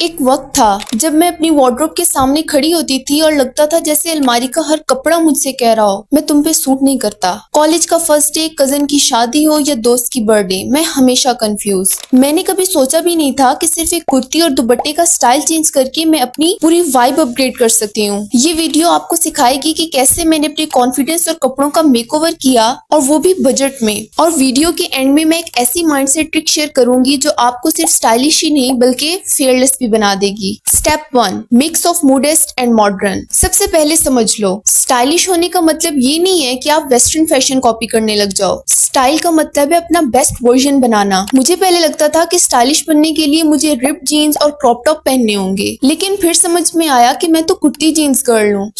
एक वक्त था जब मैं अपनी वार्डरोब के सामने खड़ी होती थी और लगता था जैसे अलमारी का हर कपड़ा मुझसे कह रहा हो मैं तुम पे सूट नहीं करता। कॉलेज का फर्स्ट डे, कजन की शादी हो या दोस्त की बर्थडे, मैं हमेशा कंफ्यूज। मैंने कभी सोचा भी नहीं था कि सिर्फ एक कुर्ती और दुपट्टे का स्टाइल चेंज करके मैं अपनी पूरी वाइब अपग्रेड कर सकती हूँ। ये वीडियो आपको सिखाएगी कि कैसे मैंने अपने कॉन्फिडेंस और कपड़ों का मेकओवर किया, और वो भी बजट में। और वीडियो के एंड में मैं एक ऐसी माइंडसेट ट्रिक शेयर करूंगी जो आपको सिर्फ स्टाइलिश ही नहीं बल्कि फेयरलेस भी बना देगी। Step 1, mix of modest and modern. सबसे पहले समझ लो, स्टाइलिश होने का मतलब ये नहीं है कि आप वेस्टर्न फैशन कॉपी करने लग जाओ। स्टाइल का मतलब है अपना बेस्ट वर्जन बनाना। मुझे पहले लगता था कि स्टाइलिश बनने के लिए मुझे रिप जीन्स और क्रॉप टॉप पहनने होंगे, लेकिन फिर समझ में आया कि मैं तो कुर्ती जीन्स गर्ल हूँ।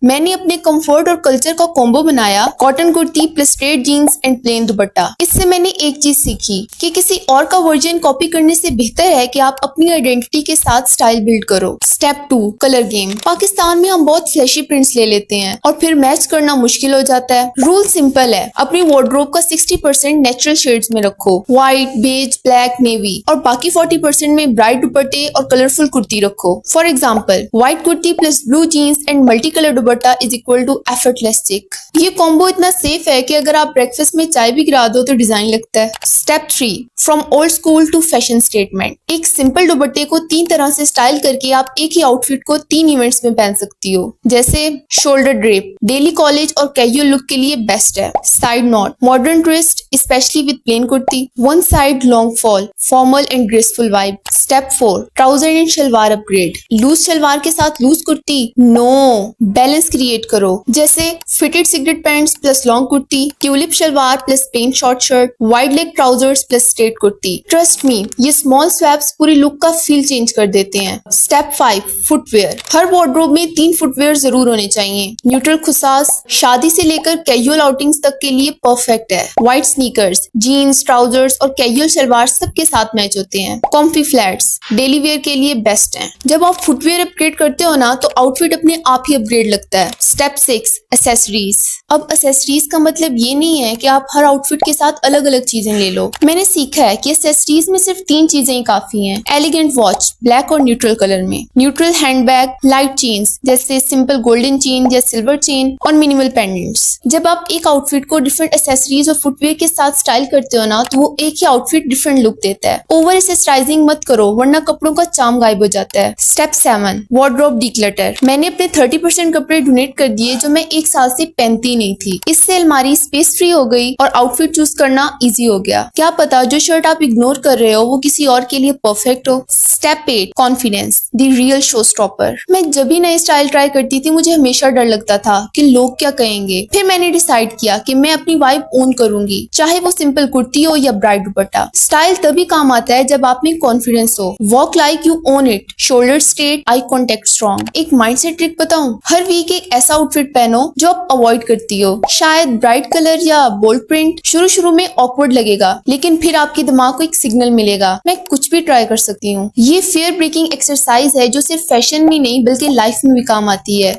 मैंने अपने कंफर्ट और कल्चर का कॉम्बो बनाया, cotton kurti plus straight jeans and plain dupatta. इससे मैंने एक चीज सीखी कि किसी और का वर्जन कॉपी करने से बेहतर है कि आप अपनी आइडेंटिटी के साथ स्टाइल बिल्ड करो। Step 2, colour game. पाकिस्तान में हम बहुत फ्लैशी प्रिंट्स ले लेते हैं और फिर मैच करना मुश्किल हो जाता है। रूल सिंपल है, अपनी वार्डरोब का 60% नेचुरल शेड्स में रखो, व्हाइट, बेज, ब्लैक, नेवी, और बाकी 40% में ब्राइट दुपट्टे और कलरफुल कुर्ती रखो। For example, white kurti plus blue jeans and multi colour dupatta is equal to effortless chic. ये कॉम्बो इतना सेफ है कि अगर आप ब्रेकफास्ट में चाय भी गिरा दो तो डिजाइन लगता है। Step 3, from old school to fashion statement. एक सिंपल दुपट्टे को 3 तरह से स्टाइल करके आप एक ही आउटफिट को 3 इवेंट्स में पहन सकती हो। जैसे शोल्डर ड्रेप, डेली कॉलेज और कैजुअल लुक के लिए बेस्ट है। Side knot, modern twist specially with plain kurti. One side long fall, formal and graceful vibe. Step 4, trouser and shalwar upgrade. Loose shalwar के साथ loose kurti, no, balance create करो। जैसे fitted cigarette pants plus long kurti, tulip shalwar plus plain short shirt, wide leg trousers plus straight kurti. Trust me, ये small swaps पूरी look का feel change कर देते हैं। Step 5, footwear. हर वार्डरोब में 3 फुटवेयर जरूर होने चाहिए। न्यूट्रल खुसास शादी से लेकर कैजुअल आउटिंग्स तक के लिए परफेक्ट है। व्हाइट स्नीकर्स, जीन्स, ट्राउजर्स और कैजुअल शलवार सबके साथ मैच होते हैं। कॉम्फी फ्लैट्स डेली वेयर के लिए बेस्ट हैं। जब आप फुटवेयर अपग्रेड करते हो ना तो आउटफिट अपने आप ही अपग्रेड लगता है। Step 6, accessories. अब एक्सेसरीज का मतलब ये नहीं है कि आप हर आउटफिट के साथ अलग अलग चीजें ले लो। मैंने सीखा है कि एक्सेसरीज में सिर्फ 3 चीजें ही काफी हैं। एलिगेंट वॉच ब्लैक और न्यूट्रल कलर में, न्यूट्रल हैंडबैग, लाइट चेन्स जैसे सिंपल गोल्डन चेन या सिल्वर चेन, और मिनिमल पेंडेंट्स। जब आप एक आउटफिट को डिफरेंट एक्सेसरीज और फुटवेयर के साथ स्टाइल करते हो ना तो वो एक ही आउटफिट डिफरेंट लुक देता है। ओवर एक्सेसराइजिंग मत करो वरना कपड़ों का चार्म गायब हो जाता है। Step 7, wardrobe declutter. मैंने अपने 30% कपड़े डोनेट कर दिए जो मैं एक साल से पहनती नहीं थी। इससे अलमारी स्पेस फ्री हो गई और आउटफिट चूज करना इजी हो गया। क्या पता जो शर्ट आप इग्नोर कर रहे हो वो किसी और के लिए परफेक्ट हो। Step 8, confidence, the real show stopper. मैं जब भी नई स्टाइल ट्राई करती थी मुझे हमेशा डर लगता था कि लोग क्या कहेंगे। फिर मैंने डिसाइड किया कि मैं अपनी वाइब ओन करूंगी, चाहे वो सिंपल कुर्ती हो या ब्राइट दुपट्टा। स्टाइल तभी काम आता है जब आप में कॉन्फिडेंस हो। Walk like you own it, shoulder straight, eye contact strong. एक माइंडसेट ट्रिक बताऊं, हर वीक एक ऐसा आउटफिट पहनो जो आप अवॉइड करती हो। शायद ब्राइट कलर या बोल्ड प्रिंट शुरू में ऑकवर्ड लगेगा, लेकिन फिर आपके दिमाग को एक सिग्नल मिलेगा मैं कुछ भी ट्राई कर सकती हूँ। ये फियर ब्रेकिंग एक्सरसाइज है जो सिर्फ फैशन में नहीं बल्कि लाइफ में भी काम आती है।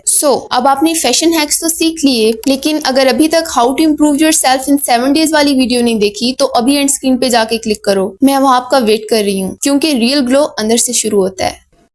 अब आपने फैशन हैक्स तो सीख लिए, लेकिन अगर अभी तक how to improve yourself in 7 days वाली वीडियो नहीं देखी तो अभी एंड स्क्रीन पे जाके क्लिक करो। मैं वहाँ आपका वेट कर रही हूँ, क्योंकि रियल ग्लो अंदर से शुरू होता है।